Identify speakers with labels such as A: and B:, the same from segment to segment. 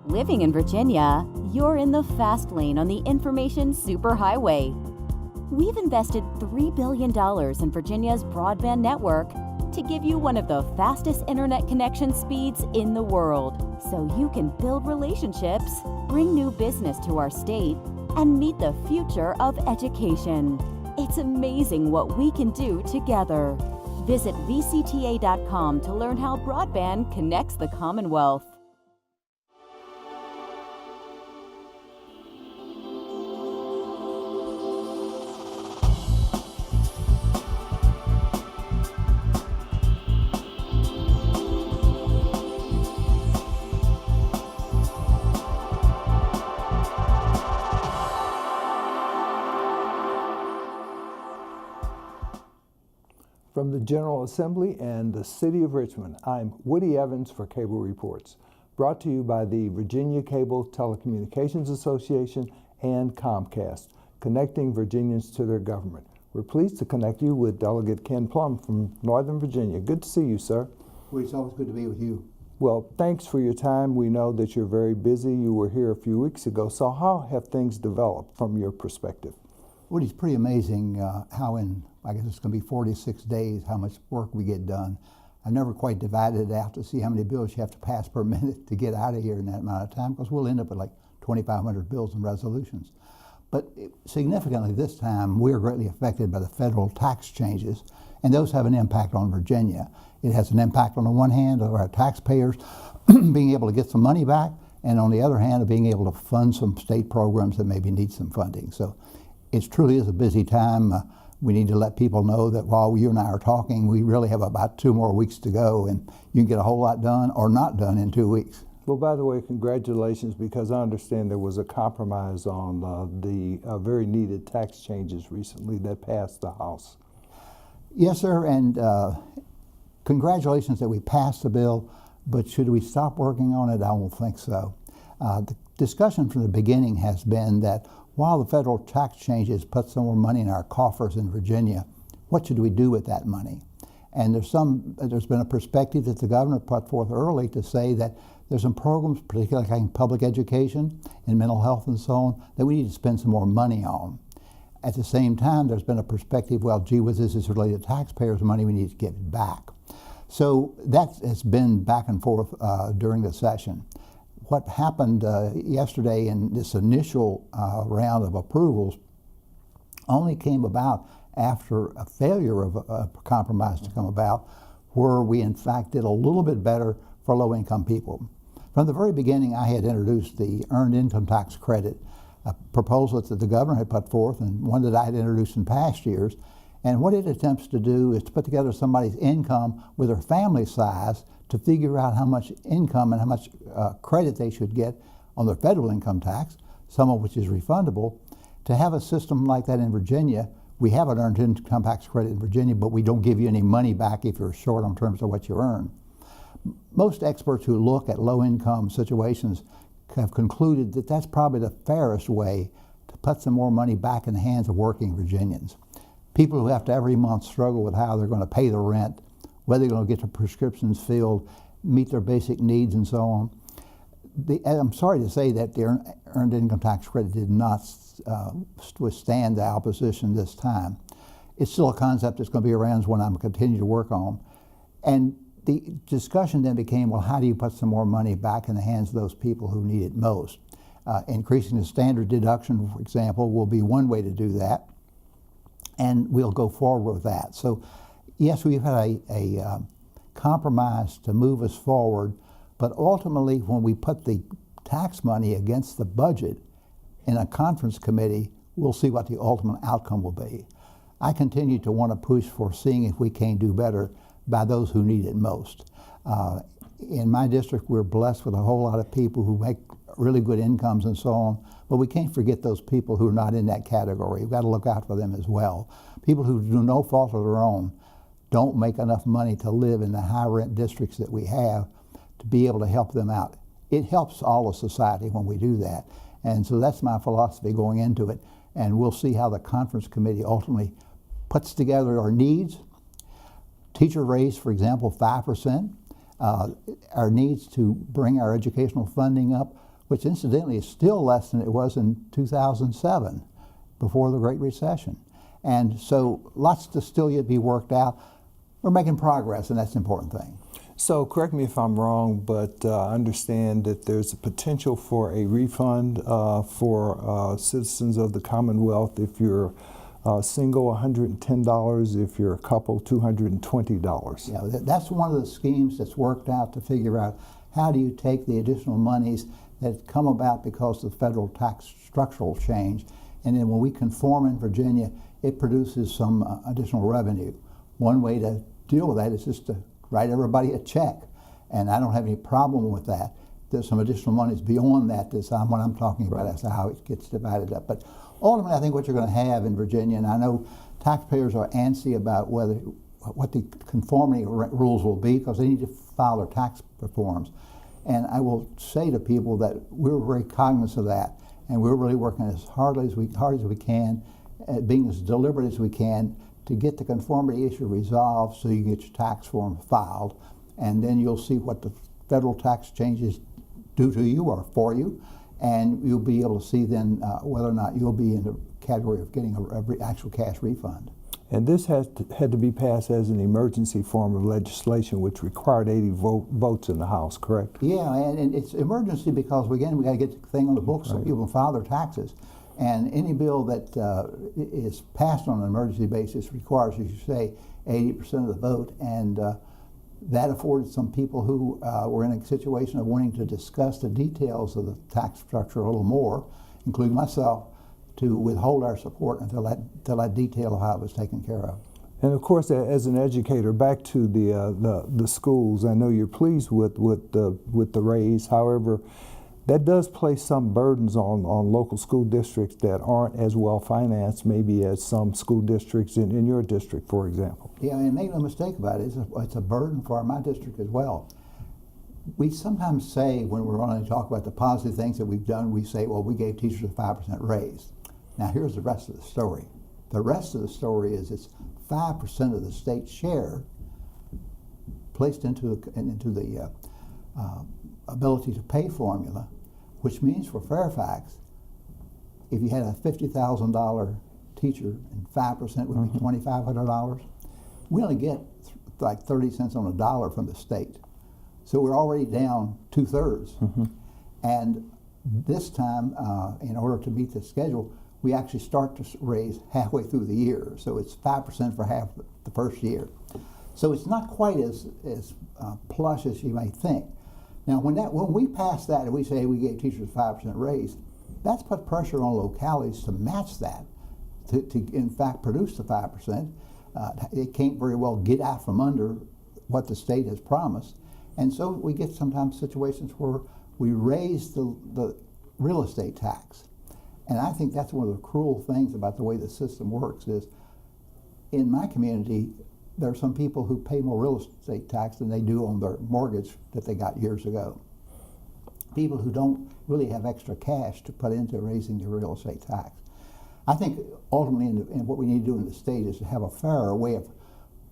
A: Living in Virginia, you're in the fast lane on the information superhighway. We've invested $3 billion in Virginia's broadband network to give you one of the fastest internet connection speeds in the world, so you can build relationships, bring new business to our state, and meet the future of education. It's amazing what we can do together. Visit VCTA.com to learn how broadband connects the Commonwealth.
B: From the General Assembly and the City of Richmond, I'm Woody Evans for Cable Reports, brought to you by the Virginia Cable Telecommunications Association and Comcast, connecting Virginians to their government. We're pleased to connect you with Delegate Ken Plum from Northern Virginia. Good to see you, sir.
C: Woody, it's always good to be with you.
B: Well, thanks for your time. We know that you're very busy. You were here a few weeks ago. So how have things developed from your perspective?
C: Woody, it's pretty amazing how in, I guess it's going to be 46 days, how much work we get done. I've never quite divided it out to see how many bills you have to pass per minute to get out of here in that amount of time, because we'll end up with like 2,500 bills and resolutions. But significantly this time, we're greatly affected by the federal tax changes, and those have an impact on Virginia. It has an impact on the one hand of our taxpayers being able to get some money back, and on the other hand of being able to fund some state programs that maybe need some funding. So it truly is a busy time. We need to let people know that while you and I are talking, we really have about 2 more weeks to go, and you can get a whole lot done or not done in 2 weeks.
B: Well, by the way, congratulations, because I understand there was a compromise on the very needed tax changes recently that passed the House.
C: Yes, sir, and congratulations that we passed the bill, but should we stop working on it? I don't think so. The discussion from the beginning has been that while the federal tax changes put some more money in our coffers in Virginia, what should we do with that money? And there's been a perspective that the governor put forth early to say that there's some programs, particularly like in public education and mental health and so on, that we need to spend some more money on. At the same time, there's been a perspective, well, gee whiz, this is related to taxpayers' money, we need to give it back. So that has been back and forth during the session. What happened yesterday in this initial round of approvals only came about after a failure of a compromise to come about, where we in fact did a little bit better for low-income people. From the very beginning, I had introduced the Earned Income Tax Credit, a proposal that the governor had put forth and one that I had introduced in past years. And what it attempts to do is to put together somebody's income with their family size to figure out how much income and how much credit they should get on their federal income tax, some of which is refundable. To have a system like that in Virginia, we have an earned income tax credit in Virginia, but we don't give you any money back if you're short in terms of what you earn. Most experts who look at low-income situations have concluded that that's probably the fairest way to put some more money back in the hands of working Virginians. People who have to every month struggle with how they're going to pay the rent, whether they're going to get their prescriptions filled, meet their basic needs, and so on. I'm sorry to say that the Earned Income Tax Credit did not withstand the opposition this time. It's still a concept that's going to be around, one I'm going to continue to work on. And the discussion then became, well, how do you put some more money back in the hands of those people who need it most? Increasing the standard deduction, for example, will be one way to do that, and we'll go forward with that. So yes, we've had a compromise to move us forward, but ultimately when we put the tax money against the budget in a conference committee, we'll see what the ultimate outcome will be. I continue to want to push for seeing if we can do better by those who need it most. In my district, we're blessed with a whole lot of people who make really good incomes and so on, but we can't forget those people who are not in that category. We've got to look out for them as well. People who do no fault of their own don't make enough money to live in the high rent districts that we have to be able to help them out. It helps all of society when we do that. And so that's my philosophy going into it. And we'll see how the conference committee ultimately puts together our needs. Teacher raise, for example, 5%. Our needs to bring our educational funding up. which incidentally is still less than it was in 2007, before the Great Recession. And so lots to still yet be worked out. We're making progress, and that's the important thing.
B: So correct me if I'm wrong, but I understand that there's a potential for a refund for citizens of the Commonwealth. If you're single, $110. If you're a couple, $220.
C: Yeah, that's one of the schemes that's worked out to figure out how do you take the additional monies that come about because of the federal tax structural change, and then when we conform in Virginia, it produces some additional revenue. One way to deal with that is just to write everybody a check, and I don't have any problem with that. There's some additional monies beyond that. That's what I'm talking about. That's how it gets divided up. But ultimately, I think what you're going to have in Virginia, and I know taxpayers are antsy about what the conformity rules will be because they need to file their tax reforms. And I will say to people that we're very cognizant of that, and we're really working as hard as we can, being as deliberate as we can to get the conformity issue resolved so you can get your tax form filed, and then you'll see what the federal tax changes do to you or for you, and you'll be able to see then whether or not you'll be in the category of getting an actual cash refund.
B: And this had to be passed as an emergency form of legislation, which required 80 votes in the House, correct?
C: Yeah, and it's emergency because, again, we got to get the thing on the books so people can file their taxes. And any bill that is passed on an emergency basis requires, as you say, 80% of the vote, and that afforded some people who were in a situation of wanting to discuss the details of the tax structure a little more, including myself, to withhold our support until that detail of how it was taken care of.
B: And of course, as an educator, back to the schools, I know you're pleased with the raise. However, that does place some burdens on local school districts that aren't as well financed, maybe as some school districts in your district, for example.
C: Yeah, and make no mistake about it, it's a burden for my district as well. We sometimes say, when we're going to talk about the positive things that we've done, we say, well, we gave teachers a 5% raise. Now here's the rest of the story. The rest of the story is it's 5% of the state share placed into the ability to pay formula, which means for Fairfax, if you had a $50,000 teacher and 5% would be $2,500, we only get like 30 cents on a dollar from the state. So we're already down 2/3. And this time, in order to meet the schedule, we actually start to raise halfway through the year. So it's 5% for half the first year. So it's not quite as plush as you may think. Now, when we pass that and we say we gave teachers a 5% raise, that's put pressure on localities to match that, to in fact produce the 5%. It can't very well get out from under what the state has promised. And so we get sometimes situations where we raise the real estate tax. And I think that's one of the cruel things about the way the system works is, in my community, there are some people who pay more real estate tax than they do on their mortgage that they got years ago. People who don't really have extra cash to put into raising their real estate tax. I think ultimately in what we need to do in the state is to have a fairer way of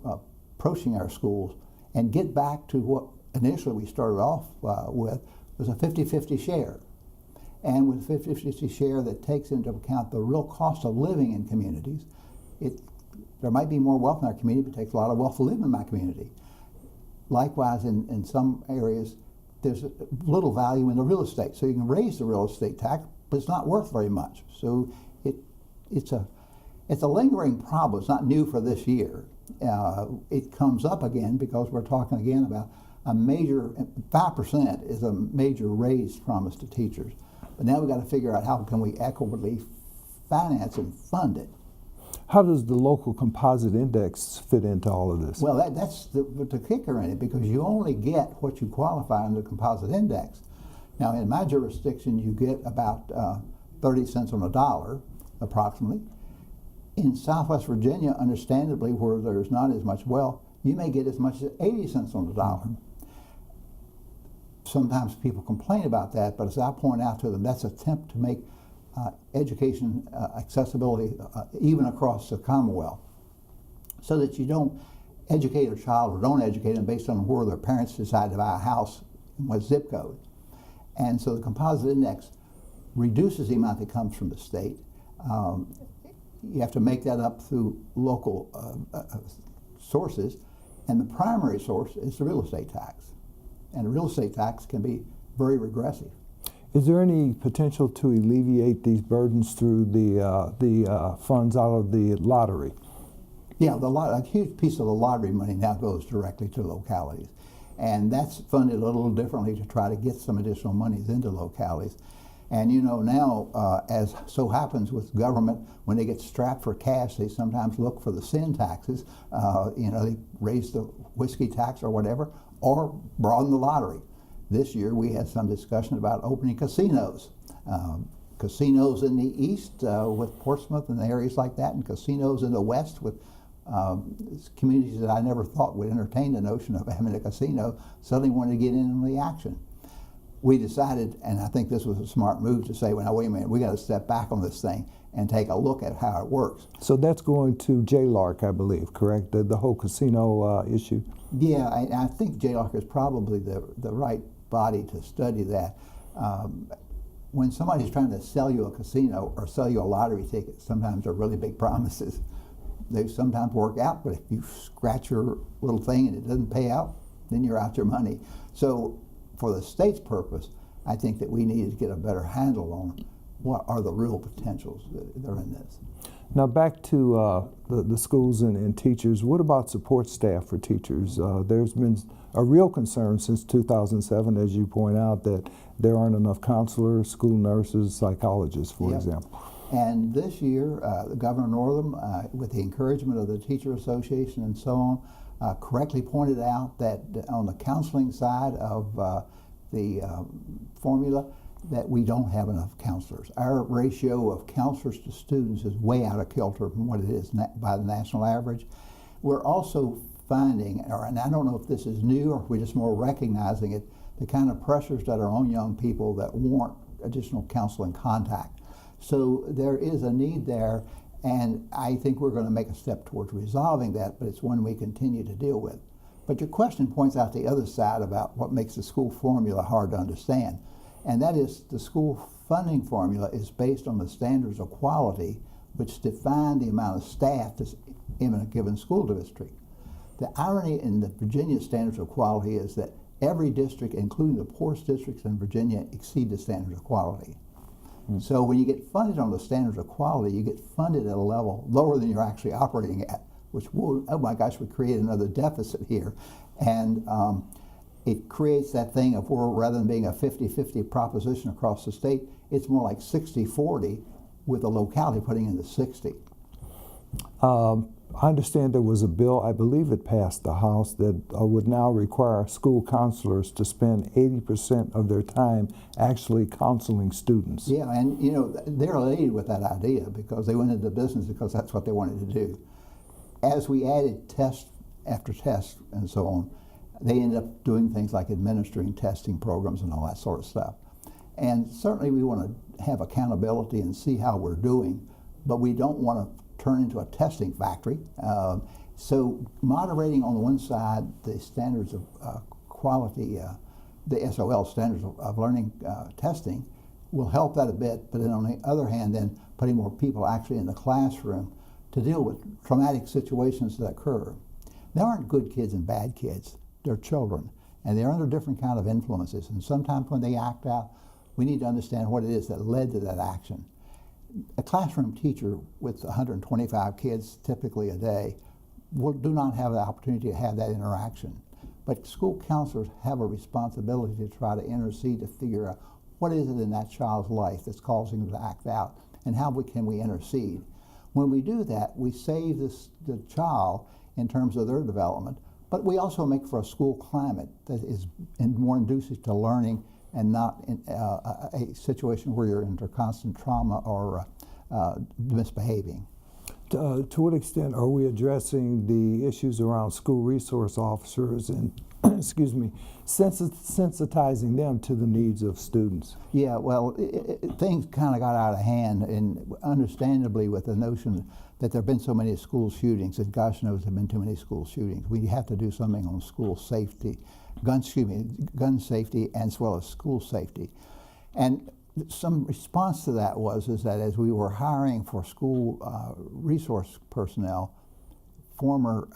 C: approaching our schools and get back to what initially we started off with was a 50-50 share. And with a 50-50 share that takes into account the real cost of living in communities, there might be more wealth in our community, but it takes a lot of wealth to live in my community. Likewise, in some areas, there's little value in the real estate. So you can raise the real estate tax, but it's not worth very much. So it's a lingering problem. It's not new for this year. It comes up again because we're talking again about a major, 5% is a major raise promised to teachers. But now we've got to figure out how can we equitably finance and fund it.
B: How does the local composite index fit into all of this?
C: Well, that's the kicker in it, because you only get what you qualify under the composite index. Now, in my jurisdiction, you get about 30 cents on a dollar, approximately. In Southwest Virginia, understandably, where there's not as much wealth, you may get as much as 80 cents on the dollar. Sometimes people complain about that, but as I point out to them, that's an attempt to make education accessibility even across the Commonwealth, so that you don't educate a child or don't educate them based on where their parents decide to buy a house and what zip code. And so the composite index reduces the amount that comes from the state. You have to make that up through local sources, and the primary source is the real estate tax. And the real estate tax can be very regressive.
B: Is there any potential to alleviate these burdens through the funds out of the lottery?
C: Yeah, a huge piece of the lottery money now goes directly to localities. And that's funded a little differently to try to get some additional monies into localities. And you know, now, as so happens with government, when they get strapped for cash, they sometimes look for the sin taxes. You know, they raise the whiskey tax or whatever, or broaden the lottery. This year we had some discussion about opening casinos. Casinos in the east with Portsmouth and areas like that, and casinos in the west with communities that I never thought would entertain the notion of having a casino suddenly wanted to get in on the action. We decided, and I think this was a smart move, to say, well, now wait a minute, we got to step back on this thing and take a look at how it works.
B: So that's going to JLARC, I believe, correct? The whole casino issue?
C: Yeah, I think JLARC is probably the right body to study that. When somebody's trying to sell you a casino or sell you a lottery ticket, sometimes they're really big promises. They sometimes work out, but if you scratch your little thing and it doesn't pay out, then you're out your money. So for the state's purpose, I think that we need to get a better handle on what are the real potentials that are in this.
B: Now back to the schools and teachers. What about support staff for teachers? There's been a real concern since 2007, as you point out, that there aren't enough counselors, school nurses, psychologists, for example.
C: And this year, Governor Northam, with the encouragement of the Teacher Association and so on, correctly pointed out that on the counseling side of the formula, that we don't have enough counselors. Our ratio of counselors to students is way out of kilter from what it is by the national average. We're also finding, and I don't know if this is new or if we're just more recognizing it, the kind of pressures that are on young people that warrant additional counseling contact. So there is a need there, and I think we're going to make a step towards resolving that, but it's one we continue to deal with. But your question points out the other side about what makes the school formula hard to understand, and that is the school funding formula is based on the standards of quality which define the amount of staff that's in a given school district. The irony in the Virginia standards of quality is that every district, including the poorest districts in Virginia, exceed the standards of quality. So when you get funded on the standards of quality, you get funded at a level lower than you're actually operating at, which will, oh my gosh, would create another deficit here. And it creates that thing of where rather than being a 50-50 proposition across the state, it's more like 60-40 with the locality putting in the 60.
B: I understand there was a bill, I believe it passed the House, that would now require school counselors to spend 80% of their time actually counseling students.
C: Yeah, and you know, they're elated with that idea because they went into business because that's what they wanted to do. As we added test after test and so on, they ended up doing things like administering testing programs and all that sort of stuff. And certainly we want to have accountability and see how we're doing, but we don't want to turn into a testing factory. So moderating on the one side the standards of quality, the SOL standards of learning testing will help that a bit, but then on the other hand then putting more people actually in the classroom to deal with traumatic situations that occur. There aren't good kids and bad kids, they're children, and they're under different kind of influences, and sometimes when they act out, we need to understand what it is that led to that action. A classroom teacher with 125 kids typically a day do not have the opportunity to have that interaction. But school counselors have a responsibility to try to intercede to figure out what is it in that child's life that's causing them to act out and how can we intercede. When we do that, we save the child in terms of their development, but we also make for a school climate that is more conducive to learning and not in a situation where you're under constant trauma or misbehaving.
B: To what extent are we addressing the issues around school resource officers and, excuse me, sensitizing them to the needs of students?
C: Yeah, well, things kind of got out of hand, and understandably with the notion that there have been so many school shootings, and gosh knows there have been too many school shootings. We have to do something on school safety. gun safety as well as school safety. And some response to that is that as we were hiring for school resource personnel, former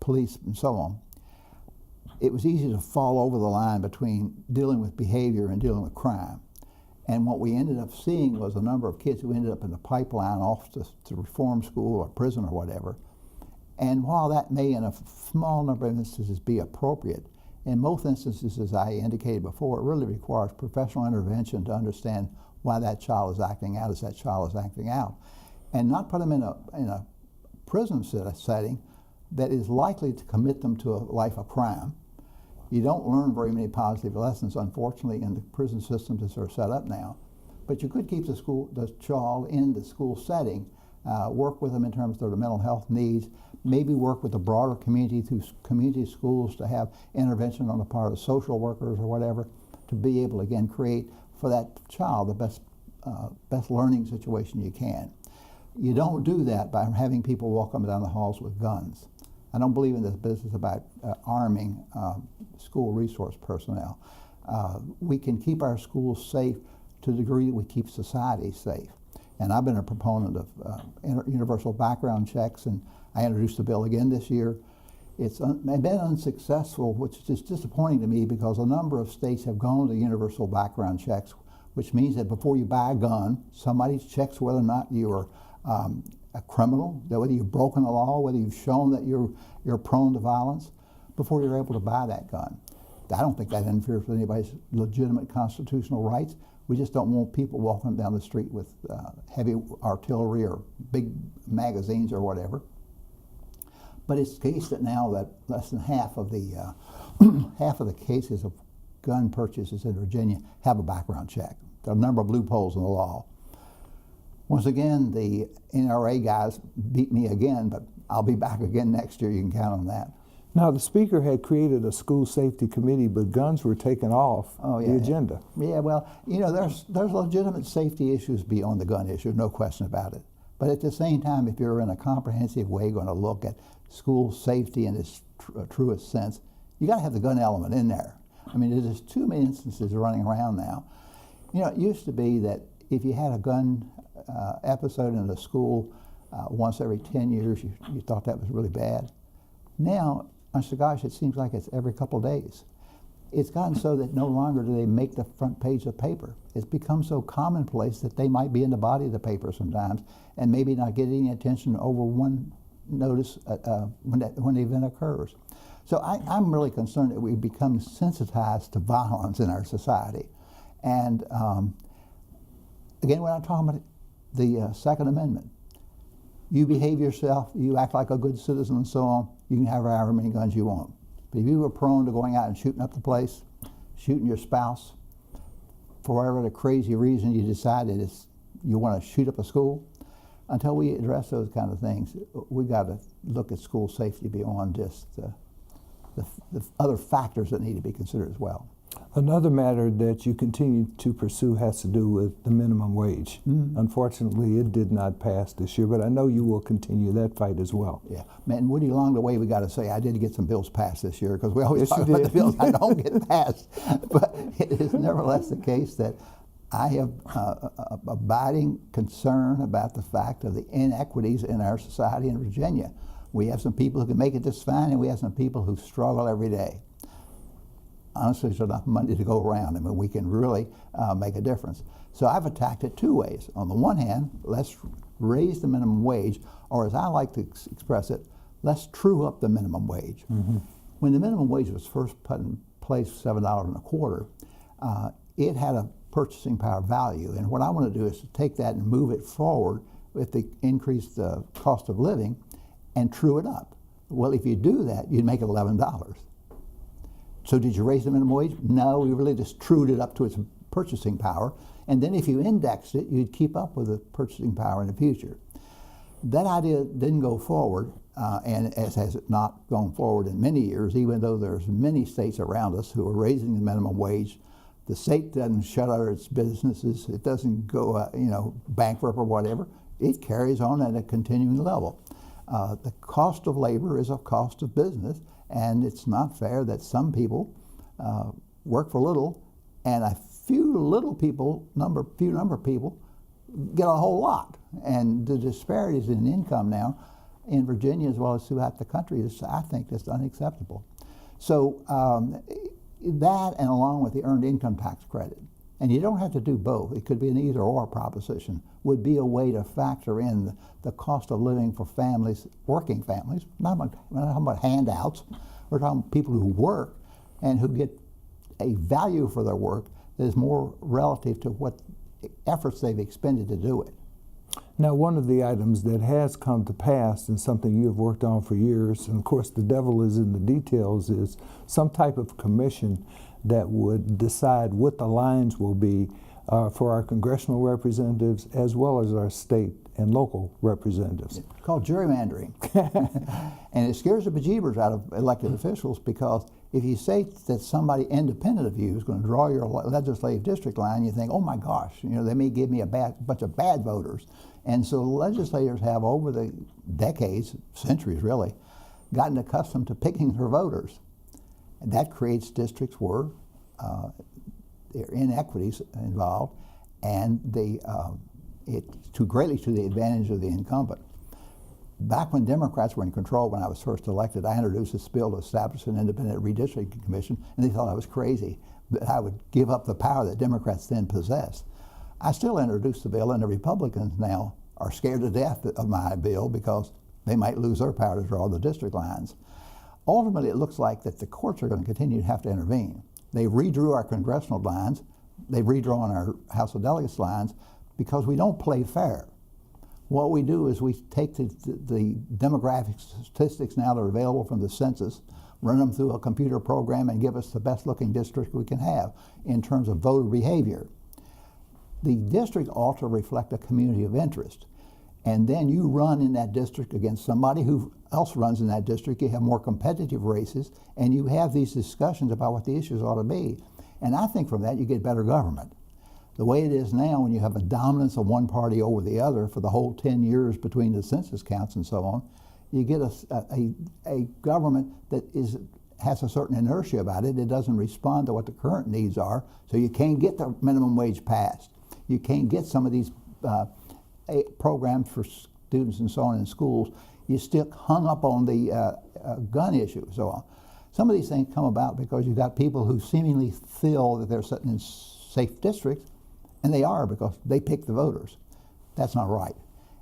C: police and so on, it was easy to fall over the line between dealing with behavior and dealing with crime. And what we ended up seeing was a number of kids who ended up in the pipeline off to reform school or prison or whatever. And while that may in a small number of instances be appropriate, in most instances, as I indicated before, it really requires professional intervention to understand why that child is acting out as that child is acting out. And not put them in a prison setting that is likely to commit them to a life of crime. You don't learn very many positive lessons, unfortunately, in the prison systems as they're set up now. But you could keep the child in the school setting, work with them in terms of their mental health needs, maybe work with the broader community through community schools to have intervention on the part of social workers or whatever, to be able to, again, create for that child the best learning situation you can. You don't do that by having people walk them down the halls with guns. I don't believe in this business about arming school resource personnel. We can keep our schools safe to the degree that we keep society safe. And I've been a proponent of universal background checks, and I introduced the bill again this year. It's been unsuccessful, which is disappointing to me because a number of states have gone to universal background checks, which means that before you buy a gun, somebody checks whether or not you are a criminal, that whether you've broken the law, whether you've shown that you're prone to violence, before you're able to buy that gun. I don't think that interferes with anybody's legitimate constitutional rights. We just don't want people walking down the street with heavy artillery or big magazines or whatever. But it's the case that now that less than half of the cases of gun purchases in Virginia have a background check. There are a number of loopholes in the law. Once again, the NRA guys beat me again, but I'll be back again next year. You can count on that.
B: Now, the speaker had created a school safety committee, but guns were taken off the agenda.
C: Yeah, well, you know, there's legitimate safety issues beyond the gun issue, no question about it. But at the same time, if you're in a comprehensive way going to look at school safety in its truest sense, you got to have the gun element in there. I mean, there's too many instances running around now. You know, it used to be that if you had a gun episode in a school once every 10 years, you thought that was really bad. Now, gosh, it seems like it's every couple of days. It's gotten so that no longer do they make the front page of paper. It's become so commonplace that they might be in the body of the paper sometimes and maybe not get any attention over one notice when the event occurs. So I'm really concerned that we become sensitized to violence in our society. And again, we're not talking about the Second Amendment. You behave yourself, you act like a good citizen and so on, you can have however many guns you want. But if you were prone to going out and shooting up the place, shooting your spouse, for whatever the crazy reason you decided you want to shoot up a school, until we address those kind of things, we got to look at school safety beyond just the other factors that need to be considered as well.
B: Another matter that you continue to pursue has to do with the minimum wage. Mm-hmm. Unfortunately, it did not pass this year, but I know you will continue that fight as well.
C: Yeah, man, Woody, along the way, we got to say I did get some bills passed this year because we always talk about the bills I don't get passed. But it is nevertheless the case that I have abiding concern about the fact of the inequities in our society in Virginia. We have some people who can make it just fine, and we have some people who struggle every day. Honestly, there's enough money to go around. I mean, we can really make a difference. So I've attacked it two ways. On the one hand, let's raise the minimum wage, or as I like to express it, let's true up the minimum wage. Mm-hmm. When the minimum wage was first put in place, $7.25, it had a purchasing power value. And what I want to do is to take that and move it forward with the increased cost of living and true it up. Well, if you do that, you'd make it $11. So did you raise the minimum wage? No, we really just trued it up to its purchasing power. And then if you indexed it, you'd keep up with the purchasing power in the future. That idea didn't go forward, and as has it not gone forward in many years, even though there's many states around us who are raising the minimum wage. The state doesn't shut out its businesses. It doesn't go, bankrupt or whatever. It carries on at a continuing level. The cost of labor is a cost of business, and it's not fair that some people work for little, and a few number of people get a whole lot. And the disparities in income now in Virginia as well as throughout the country is, I think, just unacceptable. So that, and along with the earned income tax credit, and you don't have to do both, it could be an either or proposition, would be a way to factor in the cost of living for families, working families, we're not talking about handouts, we're talking about people who work and who get a value for their work that is more relative to what efforts they've expended to do it.
B: Now, one of the items that has come to pass and something you have worked on for years, and of course the devil is in the details, is some type of commission that would decide what the lines will be for our congressional representatives as well as our state and local representatives.
C: It's called gerrymandering. And it scares the bejeebers out of elected officials, because if you say that somebody independent of you is going to draw your legislative district line, you think, oh my gosh, they may give me a bunch of bad voters. And so legislators have, over the decades, centuries really, gotten accustomed to picking their voters. And that creates districts where there are inequities involved, and it's greatly to the advantage of the incumbent. Back when Democrats were in control, when I was first elected, I introduced this bill to establish an independent redistricting commission, and they thought I was crazy, that I would give up the power that Democrats then possessed. I still introduced the bill, and the Republicans now are scared to death of my bill because they might lose their power to draw the district lines. Ultimately, it looks like that the courts are going to continue to have to intervene. They redrew our congressional lines, they've redrawn our House of Delegates lines, because we don't play fair. What we do is we take the demographic statistics now that are available from the census, run them through a computer program, and give us the best looking district we can have in terms of voter behavior. The district ought to reflect a community of interest. And then you run in that district against somebody who else runs in that district. You have more competitive races, and you have these discussions about what the issues ought to be. And I think from that you get better government. The way it is now, when you have a dominance of one party over the other for the whole 10 years between the census counts and so on, you get a government that has a certain inertia about it. It doesn't respond to what the current needs are, so you can't get the minimum wage passed. You can't get some of these programs for students and so on in schools. You're still hung up on the gun issue and so on. Some of these things come about because you've got people who seemingly feel that they're sitting in safe districts, and they are, because they pick the voters. That's not right.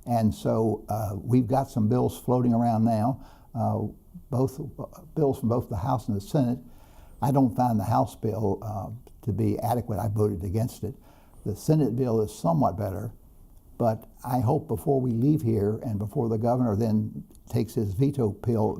C: And so we've got some bills floating around now, both bills from both the House and the Senate. I don't find the House bill to be adequate. I voted against it. The Senate bill is somewhat better, but I hope before we leave here and before the governor then takes his veto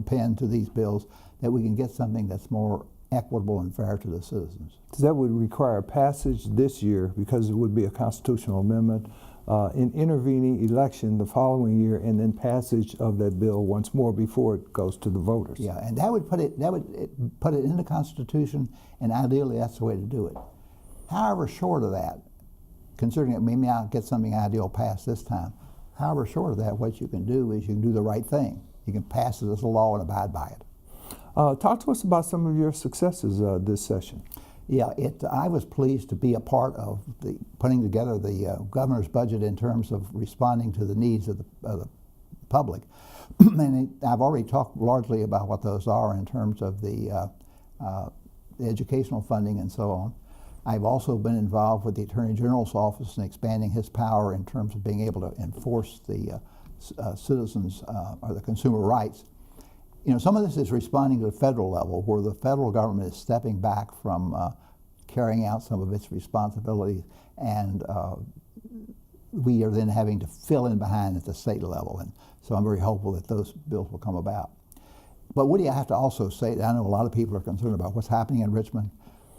C: pen to these bills, that we can get something that's more equitable and fair to the citizens.
B: So that would require passage this year, because it would be a constitutional amendment, an intervening election the following year, and then passage of that bill once more before it goes to the voters.
C: Yeah, and that would put it in the Constitution, and ideally that's the way to do it. However, short of that, considering that we may not get something ideal passed this time, however short of that, what you can do is you can do the right thing. You can pass it as a law and abide by it.
B: Talk to us about some of your successes this session.
C: Yeah, I was pleased to be a part of putting together the governor's budget in terms of responding to the needs of the public. And I've already talked largely about what those are in terms of the educational funding and so on. I've also been involved with the Attorney General's office in expanding his power in terms of being able to enforce the citizens' or the consumer rights. Some of this is responding to the federal level, where the federal government is stepping back from carrying out some of its responsibilities, and we are then having to fill in behind at the state level. And so I'm very hopeful that those bills will come about. But Woody, I have to also say that I know a lot of people are concerned about what's happening in Richmond.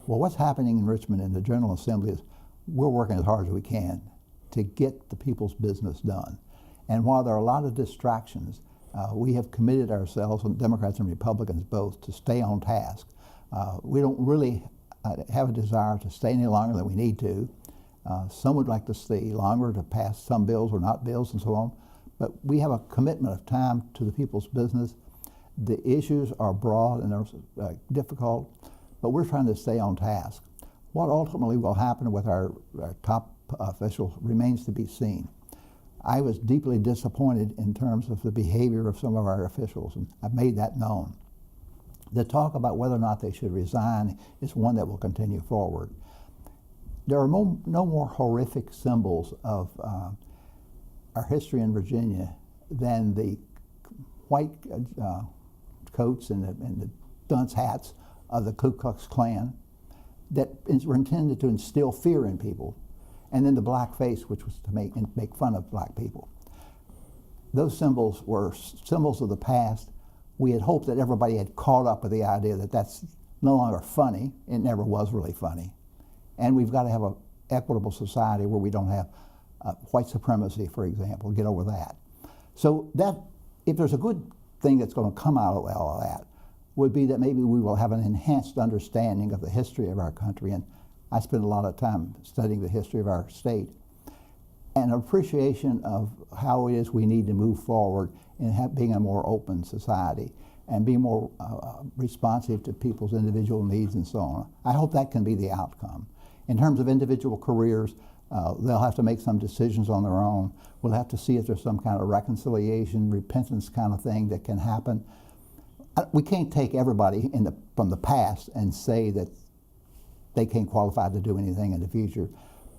C: Well, what's happening in Richmond in the General Assembly is we're working as hard as we can to get the people's business done. And while there are a lot of distractions, we have committed ourselves, Democrats and Republicans both, to stay on task. We don't really have a desire to stay any longer than we need to. Some would like to stay longer to pass some bills or not bills and so on. But we have a commitment of time to the people's business. The issues are broad and they're difficult. but we're trying to stay on task. What ultimately will happen with our top officials remains to be seen. I was deeply disappointed in terms of the behavior of some of our officials, and I've made that known. The talk about whether or not they should resign is one that will continue forward. There are no more horrific symbols of our history in Virginia than the white coats and the dunce hats of the Ku Klux Klan that were intended to instill fear in people, and then the black face, which was to make fun of black people. Those symbols were symbols of the past. We had hoped that everybody had caught up with the idea that that's no longer funny. It never was really funny. And we've got to have an equitable society where we don't have white supremacy, for example, get over that. So that, if there's a good thing that's going to come out of all of that, would be that maybe we will have an enhanced understanding of the history of our country. And I spent a lot of time studying the history of our state, and an appreciation of how it is we need to move forward in being a more open society and be more responsive to people's individual needs and so on. I hope that can be the outcome. In terms of individual careers, they'll have to make some decisions on their own. We'll have to see if there's some kind of reconciliation, repentance kind of thing that can happen. We can't take everybody from the past and say that they can't qualify to do anything in the future,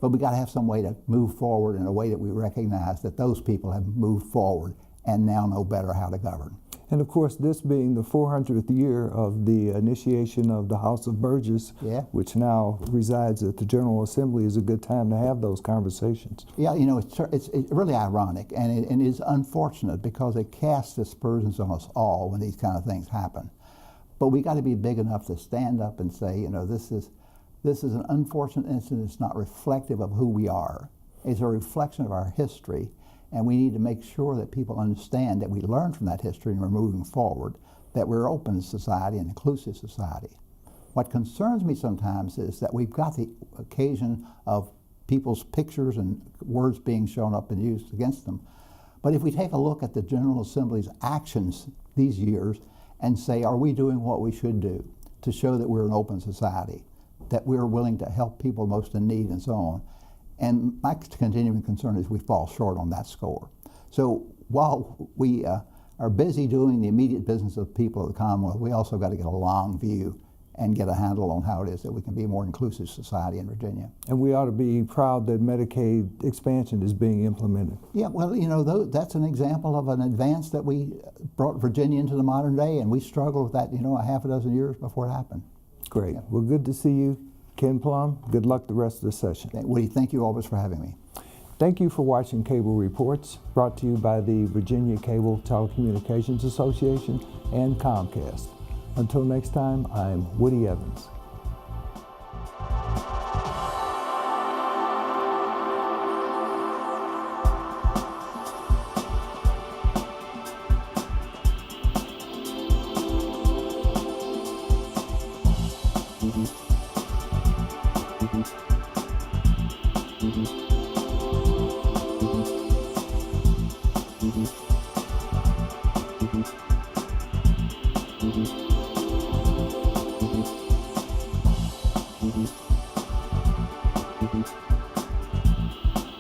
C: but we got to have some way to move forward in a way that we recognize that those people have moved forward and now know better how to govern.
B: And of course, this being the 400th year of the initiation of the House of Burgess, which now resides at the General Assembly, is a good time to have those conversations.
C: Yeah, you know, it's really ironic, and it is unfortunate because it casts aspersions on us all when these kind of things happen. But we got to be big enough to stand up and say, you know, this is an unfortunate incident. It's not reflective of who we are. It's a reflection of our history. And we need to make sure that people understand that we learn from that history and we're moving forward, that we're open society and inclusive society. What concerns me sometimes is that we've got the occasion of people's pictures and words being shown up and used against them. But if we take a look at the General Assembly's actions these years and say, are we doing what we should do to show that we're an open society, that we're willing to help people most in need and so on? And my continuing concern is we fall short on that score. So while we are busy doing the immediate business of the people of the Commonwealth, we also got to get a long view and get a handle on how it is that we can be a more inclusive society in Virginia.
B: And we ought to be proud that Medicaid expansion is being implemented.
C: Yeah, well, you know, that's an example of an advance that we brought Virginia into the modern day, and we struggled with that, you know, a half a dozen years before it happened.
B: Great. Yeah. Well, good to see you, Ken Plum. Good luck the rest of the session.
C: Woody, thank you always for having me.
B: Thank you for watching Cable Reports, brought to you by the Virginia Cable Telecommunications Association and Comcast. Until next time, I'm Woody Evans.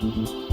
B: Mm-hmm.